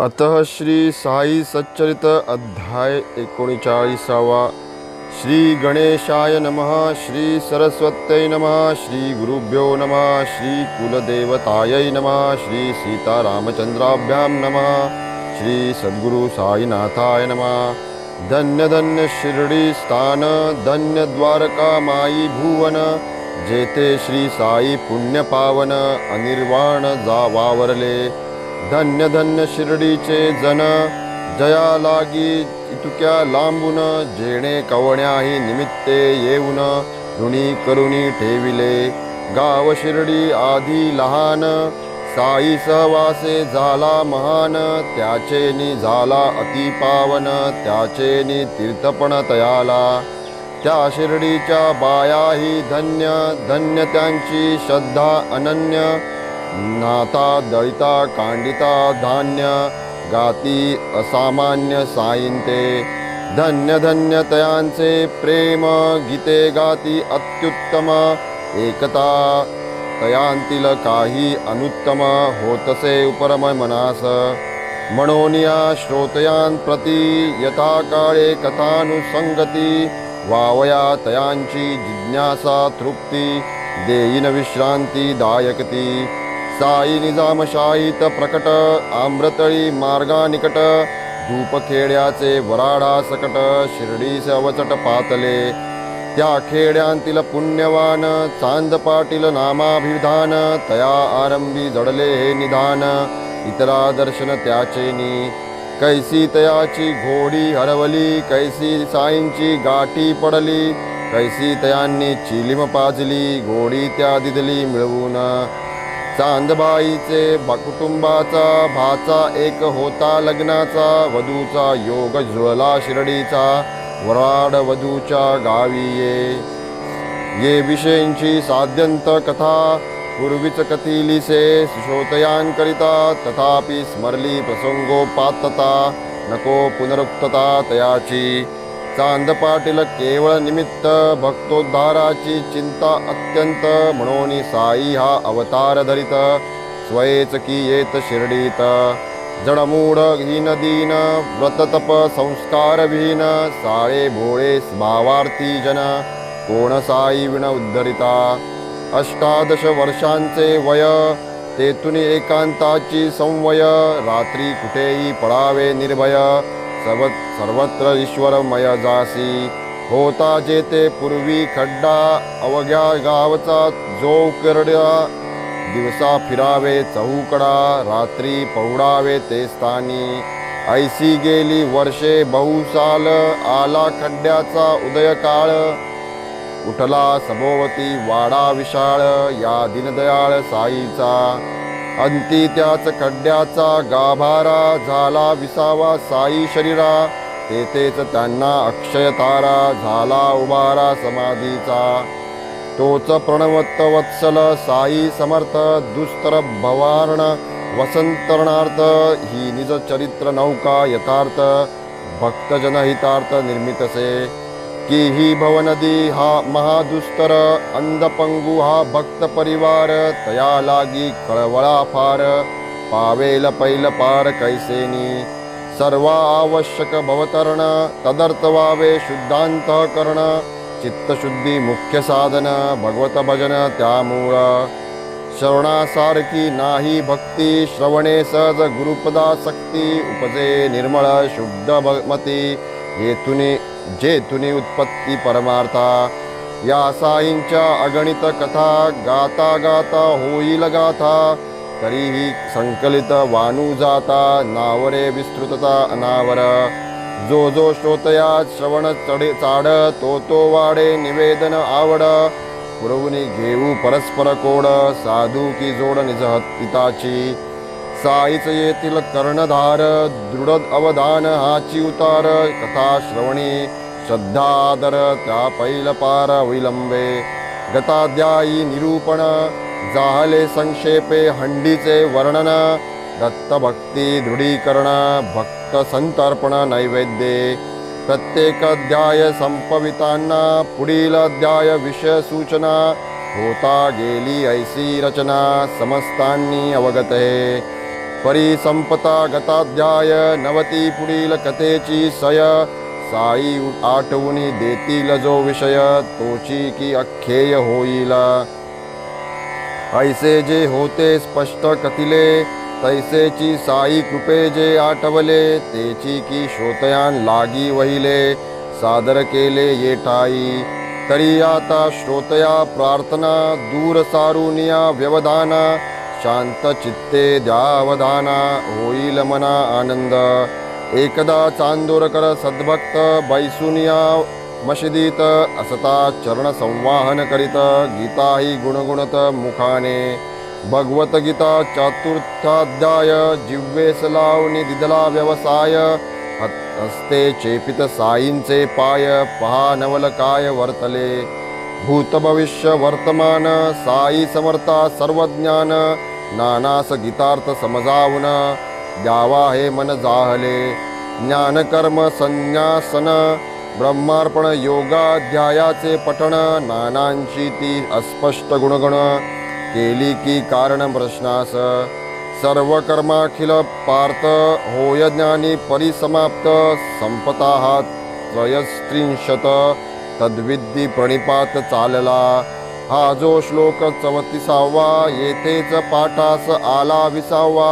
अतः श्री साई सच्चरित अध्याय 39। श्री गणेशाय नमः। श्री सरस्वत्यै नमः। श्री गुरुभ्यो नमः। श्री कुलदेवतायै नमः। श्री सीतारामचंद्राभ्यां नमः। श्री सद्गुरु साईनाथाय नमः। धन्य धन्य शिर्डी स्थान, धन्य द्वारका माई भुवन, जेथे श्री साई पुण्य पावन, अनिर्वाण वावरले। धन्य धन्य शिर्डीचे जन, जया लागी इतुक्या लांबून, जेणे कवण्याही निमित्ते येऊन, ऋणी करुणी ठेविले। गाव शिर्डी आधी लहान, साई सहवासे झाला महान, त्याचेनी झाला अति पावन, त्याचेनी तीर्थपण तयाला। त्या शिर्डीच्या बायाही धन्य, धन्य त्यांची श्रद्धा अनन्य, नाता दळिता कांडिता धान्य, गाती असामान्य साईंते। धन्य धन्य तयांचे प्रेम, गीते गाती अत्युत्तम, एकता तयांतील काही अनुत्तम, होतसे उपरम मनास। म्हणोनिया श्रोतयां प्रती, यथा काळे कथानुसंगती, वावया तयांची जिज्ञासा तृप्ती, देईन विश्रांती दायकती। साई निजामशाहीत प्रकट, आम्रतळी मार्गा निकट, धूपखेड्याचे वराडा सकट, शिर्डीस अवचट पातले। त्या खेड्यांतील पुण्यवान, चांद पाटील नामाभिधान, तया आरंभी जडले हे निधान, इतरा दर्शन त्याचेनी। कैसी तयाची घोडी हरवली, कैसी साईंची गाठी पडली, कैसी तयांनी चिलीम पाजली, घोडी त्या दिदली मिळवून। चांदबाईचे कुटुंबाचा भाचा एक होता लग्नाचा, वधूचा योग जुळला शिर्डीचा, वराड वधूच्या गावी ये विषयींची साध्यंत कथा, पूर्वीच कथिलीसे श्रोतयांकरिता, तथापि स्मरली प्रसंगोपात्तता, नको पुनरुक्तता तयाची। चांद पाटील केवळ निमित्त, भक्तोद्धाराची चिंता अत्यंत, म्हणून साई हा अवतार धरित, स्वयेच की येत शिर्डीत। जडमूढ हीन दीन, व्रततप संस्कार विहीन, साळे भोळे भावार्थी जन, कोण साई विण उद्धरिता। 18 वर्षांचे वय, तेथून एकांताची संवय, रात्री कुठेही पळावे निर्भय, सर्वत्र ईश्वरमय जासी। होता जेते पूर्वी खड्डा, अवघ्या गावचा जो करड्या, दिवसा फिरावे चहूकडा, रात्री पहुडावे ते स्थानी। ऐसी गेली वर्षे बहुसाल, आला खड्ड्याचा उदय काळ, उठला सभोवती वाडा विशाळ, या दीनदयाळ साईचा। अंती त्याच खड्ड्याचा गाभारा, झाला विसावा साई शरीरा, तेथेच त्यांना अक्षय तारा, झाला उभारा समाधीचा। तोच प्रणवत वत्सल साई समर्थ, दुस्तर भवारण वसंतरणार्थ, ही निज चरित्र नौका यथार्थ, भक्तजनहितार्थ निर्मितसे। की ही भवनदी हा महादुस्तर, अंधपंगू हा भक्त परिवार, तया लागी कळवळा फार, पावेल पैल पार कैसेनी। सर्वा आवश्यक भवतरण, तदर्थ व्हावे शुद्धांतःकरण, चित्तशुद्धी मुख्य साधन, भगवत भजन त्यामूळ। श्रवणासारखी नाही भक्ती, श्रवणे सहज गुरुपदासक्ती, उपजे निर्मळ शुद्ध मती, जेथुनी उत्पत्ती परमार्था। या साईंच्या अगणित कथा, गाता गाता होईल गाथा, तरीही संकलित वानू जाता, नावरे विस्तृतता अनावर। जो जो श्रोतया श्रवण चाड, तो वाडे निवेदन आवड, पुरवणी घेऊ परस्पर कोड, साधू की जोड निज हिताची। साईच येथील कर्णधार, दृढ अवधान हाची उतार, कथा श्रवणी श्रद्धादर, त्या पैल पार विलंबे। गताध्यायी निरूपण, जाहले संक्षेपे हंडीचे वर्णन, दत्तभक्ती दृढीकरण, भक्त संतर्पण नैवेद्ये। प्रत्येक अध्याय संपवितांना पुढील अध्याय विषय सूचना, होता गेली ऐसी रचना, समस्तांनी अवगत हे। परिसंपता गताध्याय नवती पुढील कथेची सय साई आठवणी देतील जो विषय तोची की अख्येय होईल ऐसे जे होते स्पष्ट कथिले तैसेची साई कृपे जे आठवले तेची की श्रोतयान लागी वहिले सादर केले ये ठाई तरी आता श्रोतया प्रार्थना दूर सारुनिया व्यवधाना शांत चित्ते द्यावधाना होईल मना आनंद एकदा चांदोरकर सद्भक्त बैसुनिया मशिदीत असता चरण संवाहन करीत गीता ही गुणगुणत मुखाने भगवत गीता चतुर्थाध्याय जिव्वेस लावणी दिदला व्यवसाय हस्ते चेपित साईंचे पाय पहा नवल काय वर्तले भूत भविष्य वर्तमान साई समर्था सर्वज्ञान नानास गीतार्थ समजावून द्यावा हे मन जाहले ज्ञान कर्म संन्यासन ब्रह्मार्पण योगाध्यायाचे पठण नानांची ती अस्पष्ट गुणगण केली की कारण प्रश्नास सर्व कर्माखिल पार्थ होय ज्ञानी परिसमाप्त संपता हा त्रयस्त्रिंशत तद्विद्धी प्रणिपात चालला हा जो श्लोक 34वा येथेच पाठास आला 20वा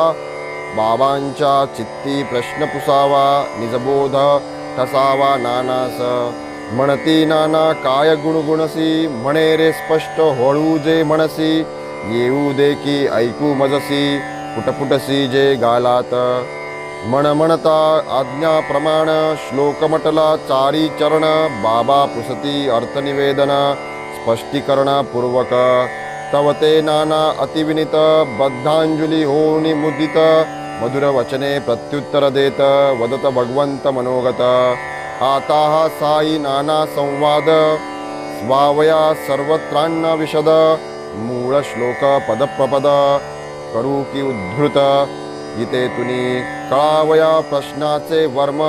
बाबांच्या चित्ती प्रश्न पुसावा निजबोध ठसावा नानास म्हणती नाना काय गुणगुणसी म्हणे रे स्पष्ट हळू जे म्हणसी येऊ दे की ऐकू मजसी पुटपुटसी जे गालात म्हणता आज्ञा प्रमाण श्लोक म्हटला चारी चरण बाबा पुसती अर्थनिवेदन स्पष्टीकरण पूर्वक तव ते नाना अतिविनित बद्धांजली होनी मुदित मधुर वचने प्रत्युत्तर देत वदत भगवंत मनोगत आता हा साई नाना संवाद स्वावया सर्वत्रांना विशद मूळ श्लोक पदप्रपद करू की उद्धृत गीतेतुनी कळावया प्रश्नाचे वर्म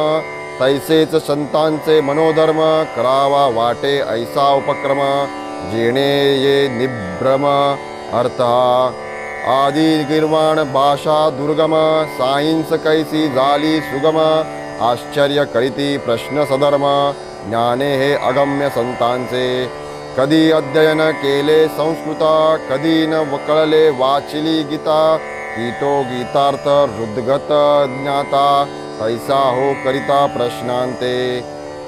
तैसेच संतांचे मनोधर्म करावा वाटे ऐसा उपक्रम जेणे ये निभ्रम अर्थ आदि गिर्वाण भाषा दुर्गम सायन्स कैसी झाली सुगम आश्चर्य करीती प्रश्न सधर्म ज्ञाने हे अगम्य संतांचे कधी अध्ययन केले संस्कृता कधी न कळले वाचिली गीता गीतो गीतार्थ हृद्गत ज्ञाता ऐसा हो करिता प्रश्नांते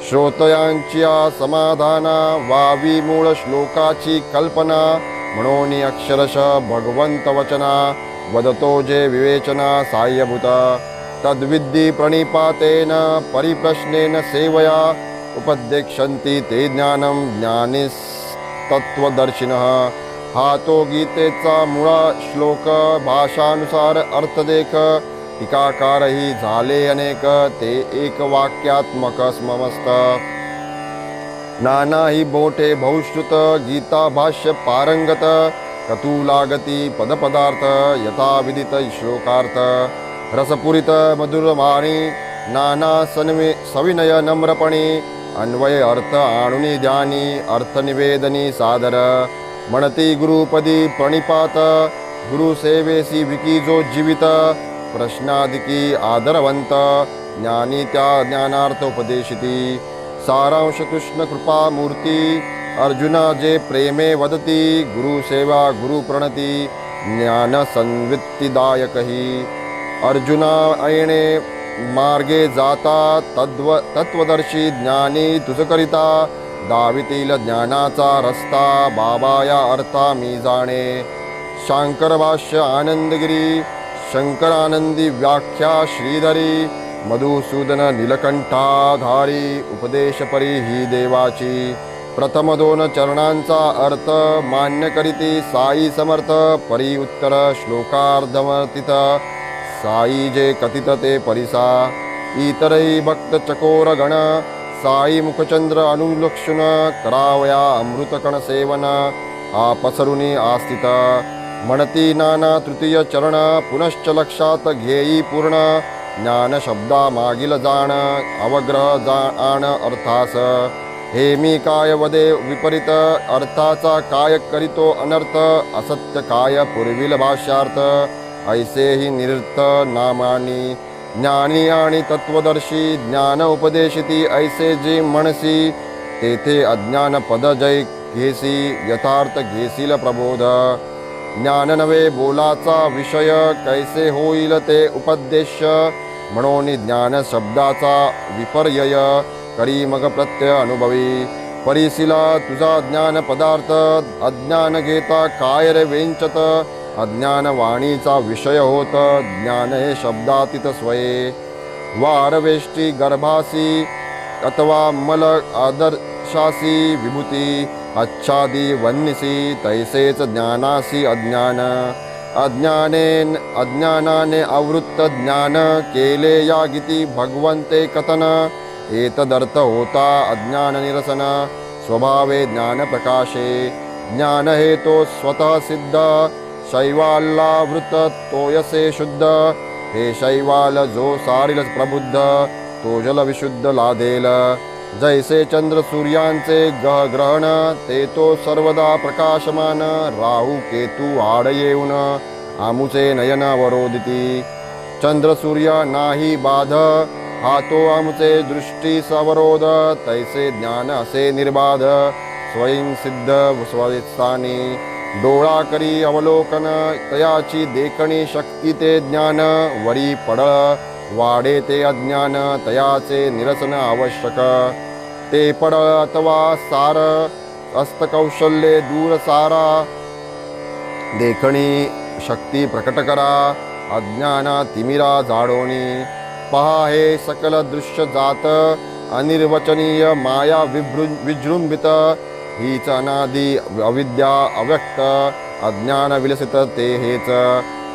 श्रोतयांच्या समाधाना वावी मूळ श्लोकाची कल्पना म्हणून अक्षरश भगवंत वचना वदतो जे विवेचना साह्यभूत तद्विद्धी प्रणिपातेन परिप्रश्नेन सेवया उपदेक्षन्ति ते ज्ञानम ज्ञानिस्तत्वदर्शिनः हा तो गीतेचा मुळा श्लोक भाषानुसार अर्थ देख टीकाकारही झाले अनेक ते एक वाक्यात्मक समस्त नानाही मोठे बहुश्रुत गीता भाष्य पारंगत कतुलागती पदपदार्थ यथाविदित श्लोकार्थ रसपुरित मधुरवाणी नाना सविनय नम्रपणी अन्वय अर्थ आणुनी ध्यानी अर्थनिवेदनी सादर म्हणती गुरुपदी प्रणिपात गुरुसेवेसी विकीजो जीवित प्रश्नादिकी आदरवंत ज्ञानी त्या ज्ञानार्थ उपदेशिती सारांश कृष्ण कृपा मूर्ती अर्जुना जे प्रेमे वदती गुरुसेवा गुरुप्रणती ज्ञान संवित्तिदायकही अर्जुना ऐणे मार्गे जाता तत्वदर्शी ज्ञानी तुझकरिता दावितील ज्ञानाचा रस्ता बाबाया अर्था मी जाणे शांकर भाष्य आनंदगिरी शंकरानंदी व्याख्या श्रीधरी मधुसूदन नीलकंठाधारी उपदेशपरी ही देवाची प्रथम 2 चरणांचा अर्थ मान्य करीती साई समर्थ परी उत्तर श्लोकार्धमर्थित साई जे कथित ते परिसा इतरही भक्त चकोर गण साई मुखचंद्र अनुलक्षुन करावया अमृतकण सेवन आपसरुनी आस्थित म्हणती नाना तृतीय चरण पुनश्च लक्षात घेई पूर्ण ज्ञान शब्दा मागील जाण अवग्रह आण अर्थास हे मी काय वदे विपरीत अर्थाचा काय करीतो अनर्थ असत्य काय पुरविल भाष्यार्थ ऐसे ही निरृत नामानी ज्ञानी आणि तत्वदर्शी ज्ञान उपदेशिती ऐसे जे म्हणसी तेथे अज्ञान पद जय घेसी यथार्थ घेसील प्रबोध ज्ञान नवे बोलाचा विषय कैसे होईल ते उपदेश म्हणून ज्ञान शब्दाचा विपर्यय करी मग प्रत्यय अनुभवी परिशिला तुझा ज्ञान पदार्थ अज्ञान घेता काय रे वेंचत अज्ञान वाणीचा विषय होत ज्ञान हे शब्दातीत स्वये वारवेष्टी गर्भासी अथवा मल आदर्शासी विभूती आच्छादी वन्यसी तैसेच ज्ञानासी अज्ञान अज्ञानाने आवृत्त ज्ञान केले या गीती भगवंते कथन एतदर्थ होता अज्ञान निरसन स्वभावे ज्ञान प्रकाशे ज्ञान हे तो स्वतः सिद्ध शैवालावृत तोयसे शुद्ध हे शैवाल जो सारील प्रबुद्ध तो जल विशुद्ध लादेल जैसे चंद्र सूर्यांचे ग्रहण ते तो सर्वदा प्रकाशमान राहू केतू आड येऊन आमुचे नयन अवरोधिती चंद्र सूर्य नाही बाध हा तो आमचे दृष्टी सवरोध तैसे ज्ञान असे निर्बाध स्वयं सिद्ध स्वस्थानी डोळा करी अवलोकन तयाची देखणी शक्ती ते ज्ञान वरी पडळ वाढे ते अज्ञान तयाचे निरसन आवश्यक ते पडळ अथवा सार हस्तकौशल्ये दूर सारा देखणी शक्ती प्रकट करा अज्ञाना तिमिरा जाडोनी पहा हे सकल दृश्य जात अनिर्वचनीय माया विजृंभित हीच अनादि अविद्या अव्यक्त अज्ञान विलसित ते हेच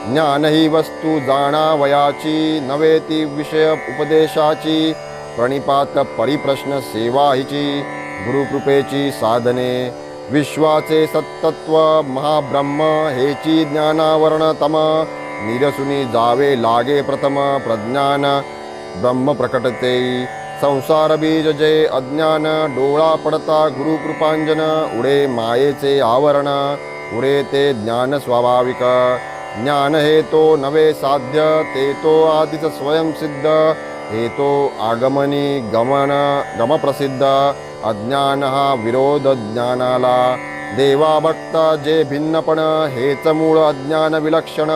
ज्ञान ही वस्तू जाणावयाची नवे ती विषय उपदेशाची प्रणिपात परिप्रश्न सेवा हिची गुरुकृपेची साधने विश्वाचे सत्तत्व महाब्रह्म हेची ज्ञानावरण तम निरसुनी जावे लागे प्रथम प्रज्ञान ब्रह्म प्रकटते संसार बीज जे अज्ञान डोळा पडता गुरुकृपांजन उडे मायेचे आवरण उडे ते ज्ञान स्वाभाविक ज्ञान हे तो नवे साध्य ते तो आधीच स्वयंसिद्ध हे तो आगमनी गमप्रसिद्ध अज्ञान हा विरोध ज्ञानाला देवा भक्ता जे भिन्नपण हेच मूळ अज्ञान विलक्षण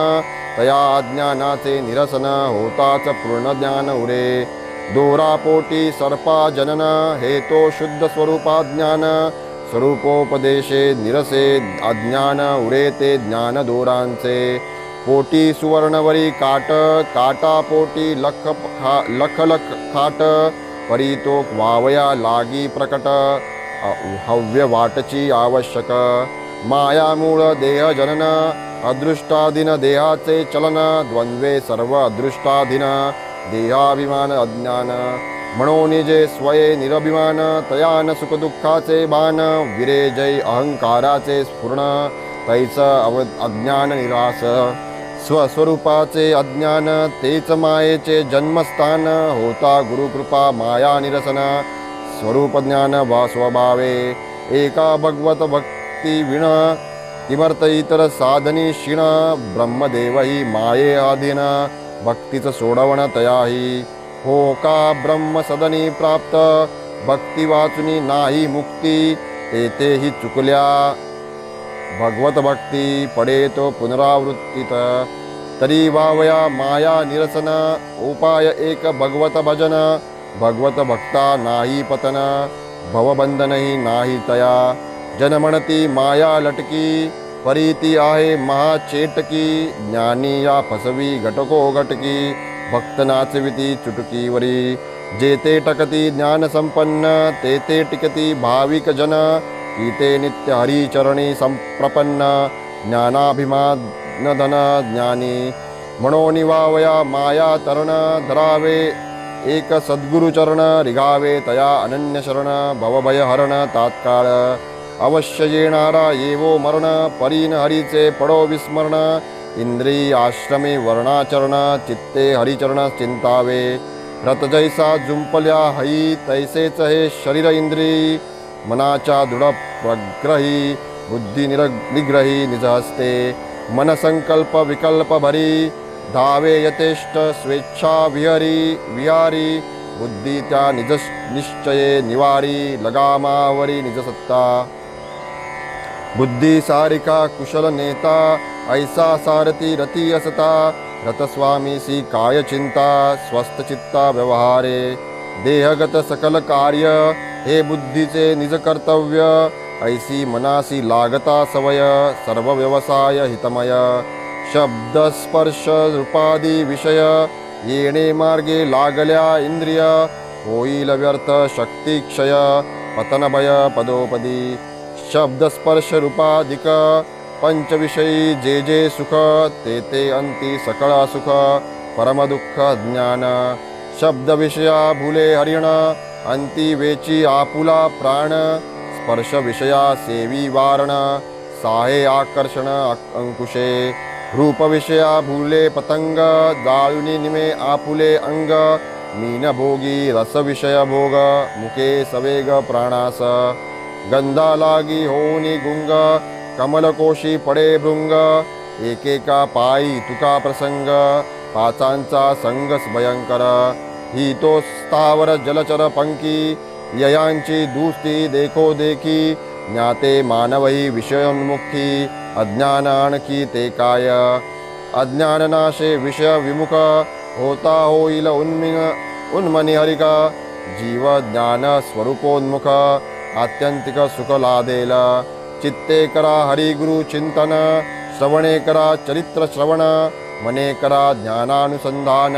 तया अज्ञानाचे निरसन होताच पूर्ण ज्ञान उरे दोरापोटी सर्पा जनन हे तो शुद्ध स्वरूपा ज्ञान स्वरूपोपदेशे निरसे अज्ञान उरे ते ज्ञान दोरांचे पोटी सुवर्णवरी काट काटा पोटी लख खाट परी तो वावया लागी प्रकट हव्य वाटची आवश्यक माया मूळ देह जनन अदृष्टाधीन देहाचे चलन द्वंद्वे सर्व अदृष्टाधीन देहाभिमान अज्ञान म्हणून जे स्वये निरभिमान तयान सुखदुःखाचे बाण विरे जय अहंकाराचे स्फुरण तैच अज्ञान निरास स्वस्वरूपाचे अज्ञान तेच मायेचे जन्मस्थान होता गुरुकृपा माया निरसन स्वरूप ज्ञान वा स्वभावे एका भगवत भक्ती विण किमर्थ इतर साधनी क्षीण ब्रह्मदेव ही माये आधीन भक्तीच सोडवण तयाही हो का ब्रह्म सदनी प्राप्त भक्ती वाचुनी नाही मुक्ती तेथेही चुकल्या भगवत भक्ती पडे तो पुनरावृत्तीत तरी वावया माया निरसन उपाय एक भगवत भजन भगवत भक्ता नाही पतन भवबंधनही नाही तया जन म्हणती माया लटकी परीती आहे महाचेटकी ज्ञानी या फसवी घटको घटकी भक्त नाचविती चुटकीवरी जेते टकती ज्ञान संपन्न तेते टिकती भाविक जन कीते नित्य हरिचरणी संप्रपन्न ज्ञानाभिमान धन ज्ञानी म्हणून वावया माया तरण धरावे एक सद्गुरुचरण रिगावे तया अनन्य शरण भवभय हरण तात्काळ अवश्य येणारा येवो मरण परीन हरीचे पडो विस्मरण इंद्रिय आश्रमे वर्णाचरण चित्ते हरिचरण चिंतावे रथ जैसा जुंपल्या हई तैसेच हे शरीर इंद्रिय मनाच्या दृढ प्रग्रही बुद्धी निग्रही निजहस्ते मन संकल्प विकल्प भरी धावे यथेष्ट स्वेच्छा विहारी बुद्धी त्या निज निश्चये निवारी लगामावरी निजसत्ता बुद्धी सारिका कुशल नेता ऐसा सारथी रती असता रथस्वामीसी काय चिंता स्वस्थ चित्ता व्यवहारे देहगत सकल कार्य हे बुद्धीचे निज कर्तव्य ऐसी मनासी लागता सवय सर्व व्यवसाय हितमय शब्द स्पर्श रूपादी विषय येणे मार्गे लागल्या इंद्रिय होईल व्यर्थ शक्ती क्षय पतनभय पदोपदी शब्द स्पर्श रूपाधिक पंचविषयी जे जे सुख ते ते अंती सकळ सुख परम दुःख ज्ञान शब्द विषया भुले हरिण अंती वेची आपुला प्राण स्पर्श विषया सेवी वारण साहे आकर्षण अंकुशे रूप विषया भुले पतंग जाळुनी निमे आपुले अंग मीन भोगी रस विषय भोग मुके सवेग प्राणास गंधा लागी होनी गुंग कमलकोशी पडे भृंग एकेका पायी तुका प्रसंग पाचांचा संगस भयंकर ही तो स्थावर जलचर पंकी ययांची दुस्ती देखो देखी ज्ञाते मानवही विषयोन्मुखी अज्ञान आणखी ते काय अज्ञाननाशे विषय विमुख होता होईल उन्मनी हरिका जीव ज्ञान स्वरूपोन्मुख आत्यंतिक सुख लादेल चित्ते करा हरिगुरु चिंतन श्रवणे करा चरित्र श्रवण मने करा ज्ञानानुसंधान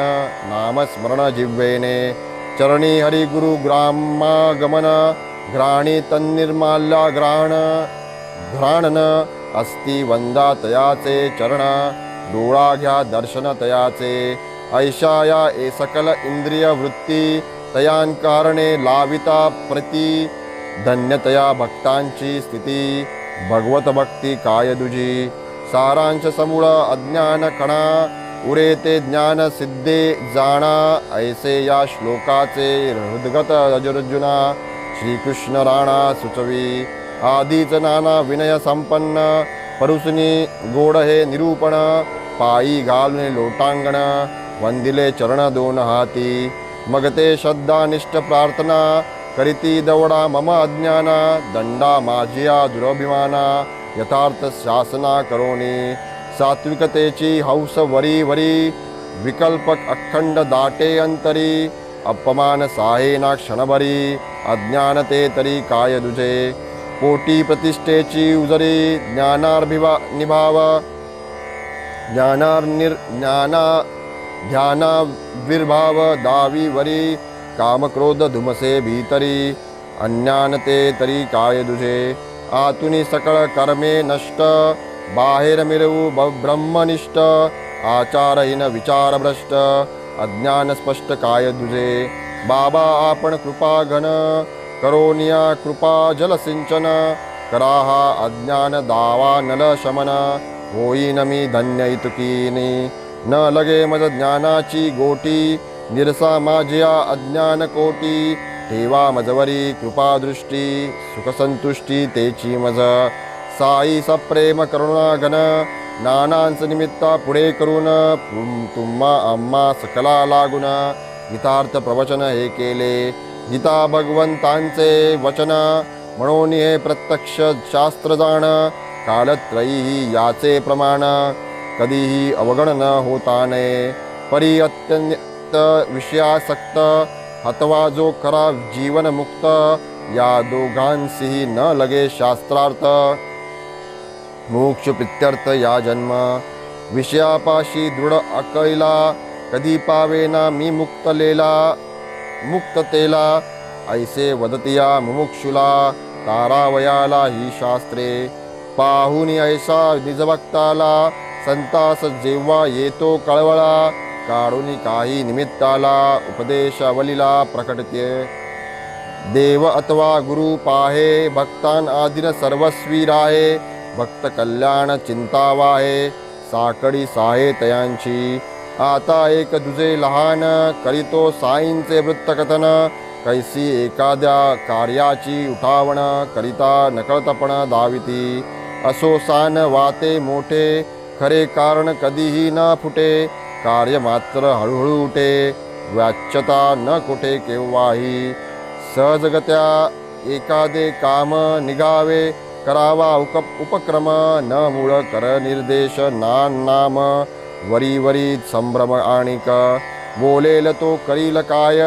नामस्मरण जिव्वेने चरणी हरिगुरु ग्रामागमन घ्राणी तन्निर्माल्या घ्राणन अस्ति वंदा तयाचे चरण डोळा घ्या दर्शन तयाचे ऐशाया ए सकल इंद्रिय वृत्ती तयान कारणे लाविता प्रती धन्यतया भक्तांची स्थिती भगवत भक्ती काय दुजी सारांश समूळ अज्ञान कणा उरे ते ज्ञान सिद्धे जाणा ऐसे या श्लोकाचे हृदगत अर्जुना श्रीकृष्ण राणा सुचवी आधीच नाना विनय संपन्न परुसनी गोड हे निरूपण पायी घालून लोटांगण वंदिले चरण दोन हाती मग ते श्रद्धानिष्ठ प्रार्थना करीती दवडा मम अज्ञाना दंडा माझिया दुरभिमाना यथार्थ शासना करोनी सात्विकतेची हौस वरी वरी विकल्पक अखंड दाटे अंतरी अपमान साहेना क्षणभरी अज्ञानते तरी काय दुजे कोटी प्रतिष्ठेची उजरी निभाव ध्यानाविर्भाव दावी वरी कामक्रोध धुमसे भीतरी अन्यानते तरी काय दुजे आतुनी सकळ कर्मे नष्ट बाहेर मिरवू ब्रह्मनिष्ठ आचारहीन विचारभ्रष्ट अज्ञान स्पष्ट काय दुजे बाबा आपण कृपा घन करोनिया कृपा जल सिंचन कराहा अज्ञान दावा नल शमन होईन मी धन्य इतुकीनी न लगे मज ज्ञानाची गोटी निरसा माझ्या अज्ञान कोटी ठेवा मजवरी कृपा दृष्टी सुखसंतुष्टी तेची मज साई सप्रेम करुणा घन नानांच निमित्ता पुढे करून तुम्हा आम्हा सकला लागून गीतार्थ प्रवचन हे केले गीता भगवंतांचे वचन म्हणून हे प्रत्यक्ष शास्त्र जाण कालत्रयी याचे प्रमाण कधीही अवगण न होता नये परी अत्यंत विषयासक्त हतवा जो खरा जीवन मुक्त या दोघांशीही न लगे शास्त्रार्थ मोक्ष प्रित्यर्थ या जन्म विषयापाशी दृढ अकैला कधी पावेना मी मुक्ततेला ऐसे वदतिया मुमुक्षुला तारावयाला ही शास्त्रे पाहुनी ऐसा निजभक्ताला संतास जेव्हा येतो कळवळा काढून काही निमित्ताला उपदेश अवलीला प्रकटते देव अथवा गुरु पाहे भक्तान आदिन सर्वस्वी राहे भक्त कल्याण चिंता वाहे साकडी साहे तयांची आता एक दुजे लहान करीतो साईंचे वृत्तकथन कैसी एखाद्या कार्याची उठावण करिता नकळतपण दाविती असो सान वाते मोठे खरे कारण कधीही न फुटे, कार्य मात्र हळूहळू उठे, वाच्यता न कुठे केव्हाही. सहजगत्या एखादे काम निघावे, करावा उपक्रम, न मूळ कर निर्देश नाम, वरी वरी संभ्रम आणिक. बोलेल तो करील काय,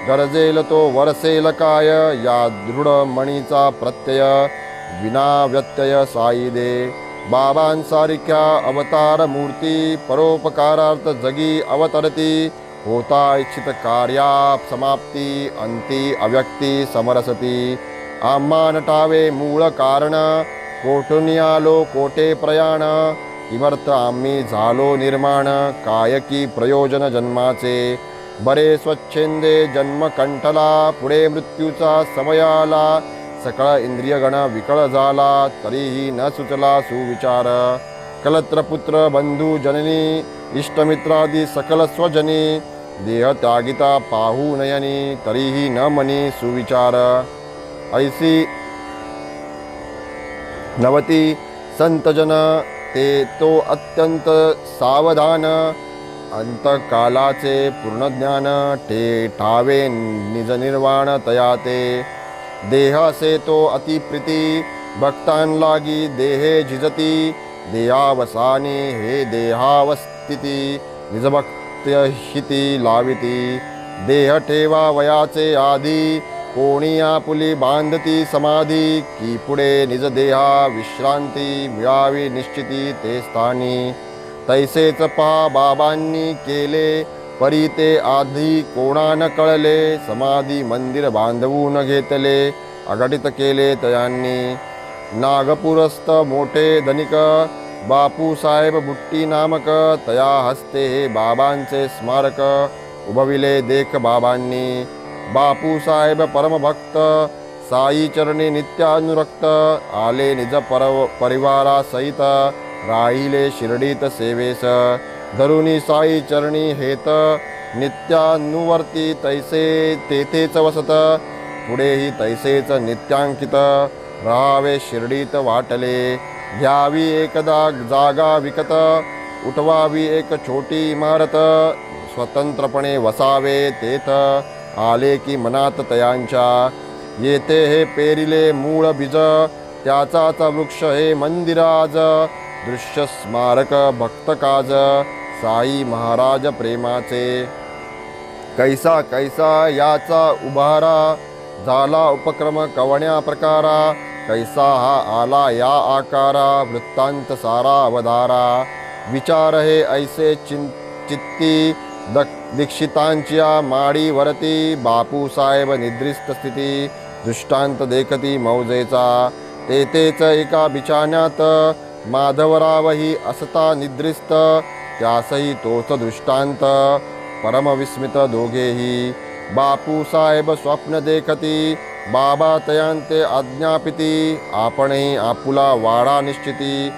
गरजेल तो वरसेल काय, या दृढ मणीचा प्रत्यय, विना व्यत्यय साई दे. बाबांसारख्या अवतार मूर्ती, परोपकारार्थ जगी अवतरती, होता इच्छित कार्या समाप्ती, अंती अव्यक्ती समरसती. आम्हा नटावे मूळ कारण, कोठून आलो कोठे प्रयाण, किमर्थ आम्ही झालो निर्माण, काय की प्रयोजन जन्माचे. बरे स्वच्छंदे जन्म कंठला, पुढे मृत्यूचा समय आला, सकळ इंद्रियगण विकळ झाला, तरीही न सुचला सुविचार. कलत्रपुत्र बंधू जननी, इष्टमित्रादी सकल स्वजनी, देह त्यागिता पाहू नयनी, तरीही न मनी सुविचार. ऐसी नवती संतजन, ते तो अत्यंत सावधान, अंतकालाचे पूर्ण ज्ञान, ठावे निज निर्वाण तया ते. देहासे तो अतिप्रीती, भक्तान लागी देहे झिजती, देहावसानी हे देहावस्थिती, निजभक्त्यहिती लाविती. देह ठेवा वयाचे आधी, कोणी आपुली बांधती समाधी, की पुढे निज देहा विश्रांती, मिळावी निश्चिती ते स्थानी. तैसेच पहा बाबांनी केले, परी ते आधी कोणा न कळले, समाधी मंदिर बांधवून घेतले, अघटित केले तयांनी. नागपूरस्थ मोठे धनिक, बापू साहेब बुट्टी नामक, तया हस्ते हे बाबांचे स्मारक, उभविले देख बाबांनी. बापू साहेब परमभक्त, साई चरणी नित्यानुरक्त, आले निज परिवारासहित, राहिले शिर्डीत सेवेस. धरुणी साई चरणी हेत, नित्यानुवर्ती तैसे तेथेच वसत, पुढेही तैसेच नित्यांकित, राहावे शिर्डीत वाटले. घ्यावी एकदा जागा विकत, उठवावी एक छोटी इमारत, स्वतंत्रपणे वसावे तेथ, आले की मनात तयांच्या. येथे हे पेरिले मूळ बीज, त्याचाच वृक्ष हे मंदिराज, दृश्य स्मारक भक्तकाज, साई महाराज प्रेमाचे. कैसा कैसा याचा उभारा, झाला उपक्रम कवण्या प्रकारा, कैसा हा आला या आकारा, वृत्तांत सारा अवधारा. विचार हे ऐसे चित्ती, दीक्षितांच्या माडीवरती, बापू साहेब निद्रिस्त स्थिती, दृष्टांत देखती मौजेचा. तेथेच एका बिछाण्यात, माधवरावही असता निद्रिस्त, त्यासही तोच दृष्टांत, परमविस्मित दोघेही. बापू साहेब स्वप्न देखती, बाबा तयांते आज्ञापिती, आपणही आपुला वाडा निश्चिती,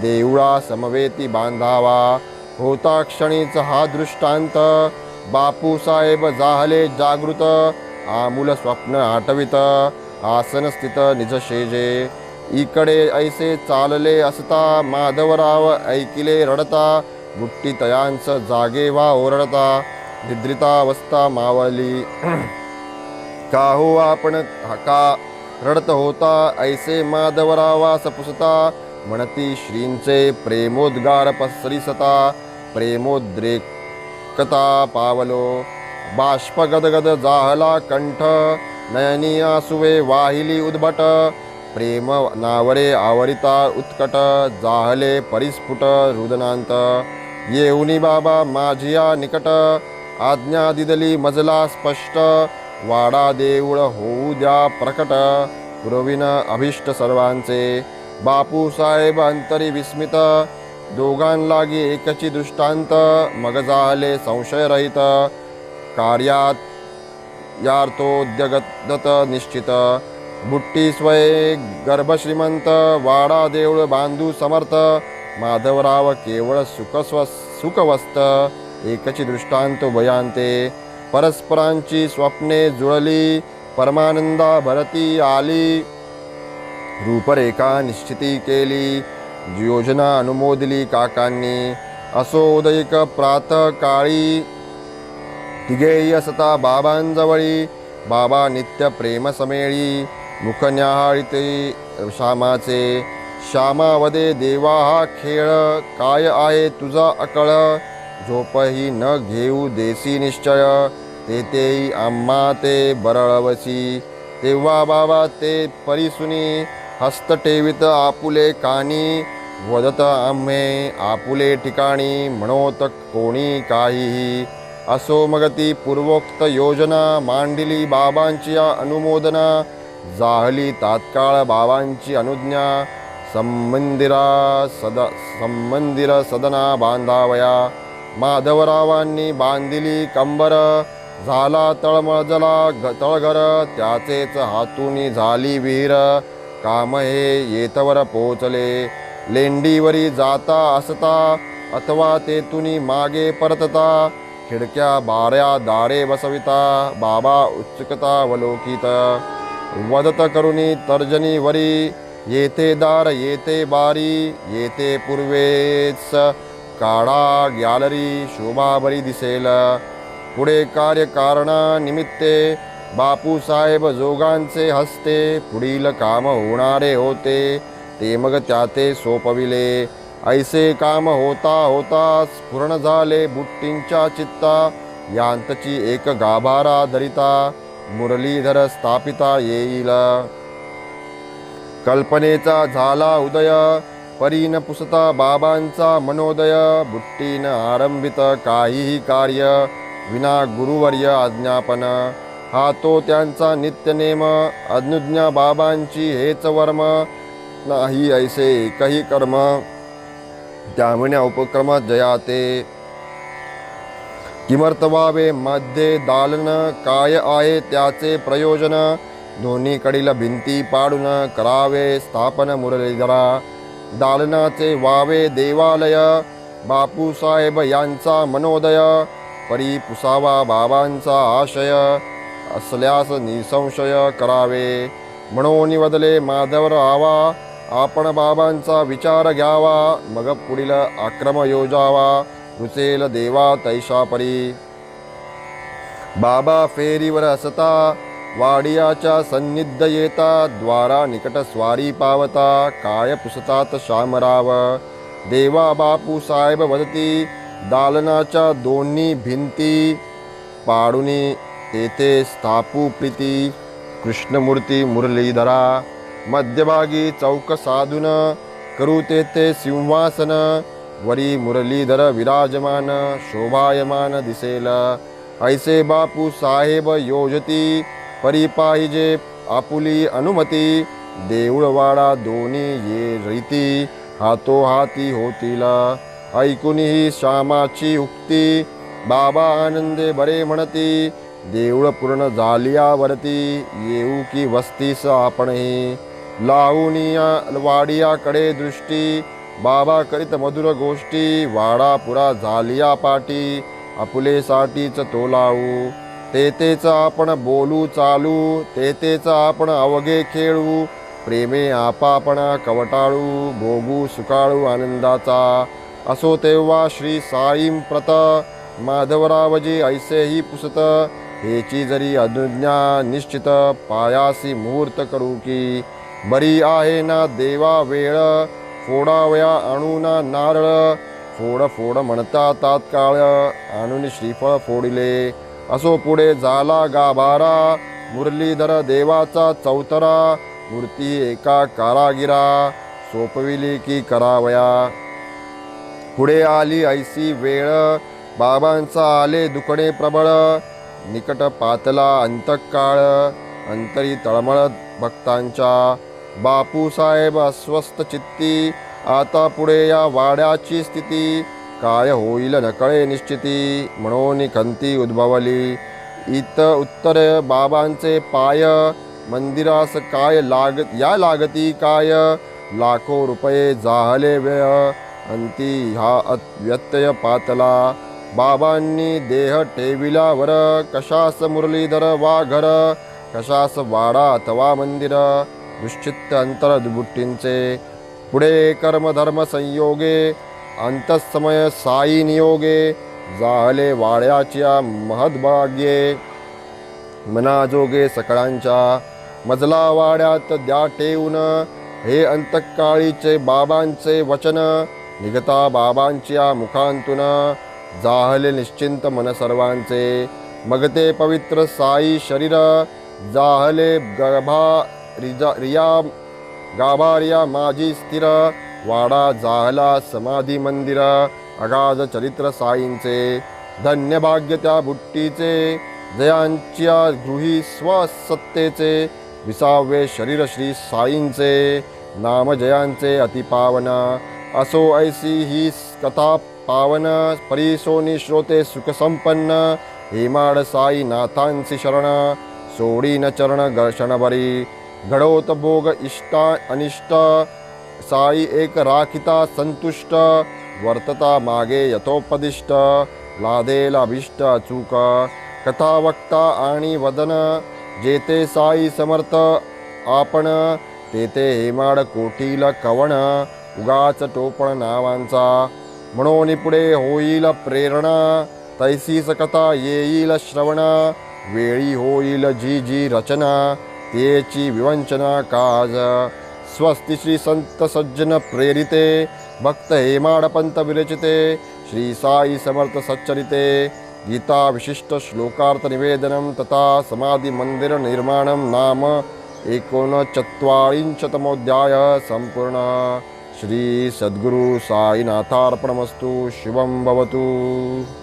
देवळा समवेती बांधावा. होता क्षणीच हा दृष्टांत, बापू साहेब जाहले जागृत, आमूल स्वप्न आठवित, आसन स्थित निज शेजे. इकडे ऐसे चालले असता, माधवराव ऐकिले रडता, बुट्टी तयांच जागे वा ओरडता, निद्रितावस्था मावळली. का हो आपण का रडत होता, ऐसे माधवरावास पुसता, म्हणती श्रींचे प्रेमोद्गार पसरिसता, प्रेमोद्रेकता पावलो. बाष्प गदगद जाहला कंठ, नयनी आसुवे वाहिली उद्भट, प्रेम नावरे आवरिता उत्कट, जाहले परिस्फुट रुदनांत. येऊनी बाबा माझिया निकट, आज्ञा दिदली मजला स्पष्ट, वाडा देऊळ होऊ द्या प्रकट, पुरविन अभिष्ट सर्वांचे. बापू साहेब अंतरी विस्मित, दोघांलागी एकची दृष्टांत, मग झाले संशयरहित, कार्यात यार्थोद्यगत निश्चित. बुट्टी स्वये गर्भश्रीमंत, वाडा देऊळ बांधू समर्थ, माधवराव केवळ सुखवस्त, एकची दृष्टांत उभयांते. परस्परांची स्वप्ने जुळली, परमानंदा भरती आली, रूपरेखा निश्चिती केली, योजना अनुमोदिली काकांनी. असो उदयिक प्रातःकाळी तिघेही असता बाबांजवळी. बाबा नित्य प्रेम समेळी मुख न्याहाळीते श्यामाचे. श्यामावदे देवा हा खेळ काय आहे तुझा अकळ. झोपही न घेऊ देसी निश्चय तेथेही आम्हा ते बरळवसी. तेव्हा बाबा ते परिसुनी हस्त ठेवित आपुले कानी. वदत आम्हे आपुले ठिकाणी म्हणोत कोणी काहीही. असो मग ती पूर्वोक्त योजना मांडिली बाबांची अनुमोदना. जाहली तात्काळ बाबांची अनुज्ञा. संमंदिर सदना बांधावया. माधवरावांनी बांधिली कंबर. झाला तळघर त्याचेच हातूनी झाली विहीर. काम हे येतवर पोचले. लेंडीवरी जाता असता अथवा तेथुनी मागे परतता. खिडक्या बाऱ्या दारे बसविता बाबा उत्सुकता वलोकित. वदत करुणी तर्जनीवरी येथे दार येथे बारी. येथे पूर्वेस काढा गॅलरी शोभा बरी दिसेल. पुढे कार्यकारणा निमित्ते बापूसाहेब जोगांचे हस्ते. पुढील काम होणारे होते ते मग त्याते सोपविले. ऐसे काम होता होता स्फुरण झाले बुट्टींच्या चित्ता. यांतची एक गाभारा धरिता मुरलीधर स्थापिता येईल. कल्पनेचा झाला उदय परीन पुसता बाबांचा मनोदय. बुट्टीन आरंभित काहीही कार्य विना गुरुवर्य आज्ञापन. हा तो त्यांचा नित्यनेम अनुज्ञा बाबांची हेच वर्म. नाही ऐसे एकही कर्म त्यामुळे उपक्रम जयाते. किमर्थ व्हावे मध्ये दालन काय आहे त्याचे प्रयोजन. दोन्हीकडील भिंती पाडून करावे स्थापन मुरलीधरा. दालनाचे व्हावे देवालय बापूसाहेब यांचा मनोदय. परी पुसावा बाबांचा आशय असल्यास निसंशय करावे. म्हणून वदले माधवरावा आपण बाबांचा विचार घ्यावा. मग पुढील आक्रम योजावा रुचेल देवा तैशा परी. बाबा फेरीवर असता वाडियाच्या सन्निध येता. द्वारा निकट स्वारी पावता काय पुसतात शामराव. देवा बापू साहेब वदती दालनाच्या दोन्ही भिंती पाडुनी तेथे स्थापू प्रीती. कृष्णमूर्ती मुरलीधरा मध्यभागी चौक साधून करू तेथे सिंहासन. वरी मुरलीधर विराजमान शोभायमान दिसेल. ऐसे बापू साहेब योजती परी पाहिजे आपुली अनुमती. देऊळवाडा दोन्ही ये रीती हातोहाती होतील. ऐकून ही श्यामाची उक्ती बाबा आनंदे बरे म्हणती. देऊळ पूर्ण झाल्यावरती येऊ की वस्तीस आपणही. लावून वाडियाकडे दृष्टी बाबा करीत मधुर गोष्टी. वाडा पुरा झालिया पाटी आपुलेसाठीच तो लावू. तेथेच आपण बोलू चालू तेथेच आपण अवघे खेळू. प्रेमे आपापणा कवटाळू भोगू सुकाळू आनंदाचा. असो तेव्हा श्री साईं प्रत माधवरावजी ऐसेही पुसत. हेची जरी अनुज्ञा निश्चित पायासी मुहूर्त करू की. बरी आहे ना देवा वेळ फोडावया आणूना नारळ. फोड फोड म्हणता तात्काळ आणून श्रीफळ फोडिले. असो पुढे झाला गाभारा मुरलीधर देवाचा चौतरा. मूर्ती एका कारागिरा सोपविली की करावया. पुढे आली ऐसी वेळ बाबांचा आले दुखणे प्रबळ. निकट पातला अंतकाळ अंतरी तळमळ भक्तांच्या. बापूसाहेब अस्वस्थ चित्ती आता पुढे या वाड्याची स्थिती. काय होईल नकळे निश्चिती म्हणून खंती उद्भवली. उत्तर बाबांचे पाय मंदिरास काय लागती काय. लाखो रुपये जाहले व्यय अंती हा व्यत्यय पातला. बाबांनी देह ठेविल्यावर कशास मुरलीधर वा घर. कशास वाडा अथवा मंदिर. दुश्चित्त अंतर बुट्टींचे पुढे कर्मधर्म संयोगे अंतःसमय साई नियोगे जाहले वाड्याच्या महद्भाग्ये मनाजोगे सकळांच्या मजला वाड्यात द्या ठेवून हे अंतकाळीचे बाबांचे वचन निघता बाबांच्या मुखांतून जाहले निश्चिंत मन सर्वांचे मग ते पवित्र साई शरीर जाहले गाभार्या माझी स्थिर वाडा जाहला समाधी मंदिर अगाध चरित्र साईंचे धन्य भाग्य त्या बुट्टीचे जयांच्या गृही स्वसत्तेचे 20वे शरीर श्री साईंचे नाम जयांचे अतिपावन असो ऐसी ही कथा पावन परिसोनी श्रोते सुखसंपन्न हेमाड साई नाथांसी शरण सोडी न चरण घर्षण भरी घडोत भोग इष्टा अनिष्ट साई एक राखिता संतुष्ट वर्तता मागे यथोपदिष्ट लादेल अभिष्ट अचूक कथा वक्ता आणि वदन जेते साई समर्थ आपण तेथे हेमाड कोटील कवण उगाच टोपण नावांचा म्हणून पुढे होईल प्रेरणा तैसीच कथा येईल श्रवण वेळी होईल जी जी रचना तेची विवंचना काज स्वस्ति श्री संत सज्जन प्रेरिते भक्त हेमाड पंत विरचिते श्री साई समर्थ सच्चरिते गीता विशिष्ट श्लोकार्थ निवेदनम तथा समाधि मंदिर निर्माणम नाम 39तमोऽध्याय संपूर्ण श्री सद्गुरु साईनाथार्पणमस्तु शुभं भवतु।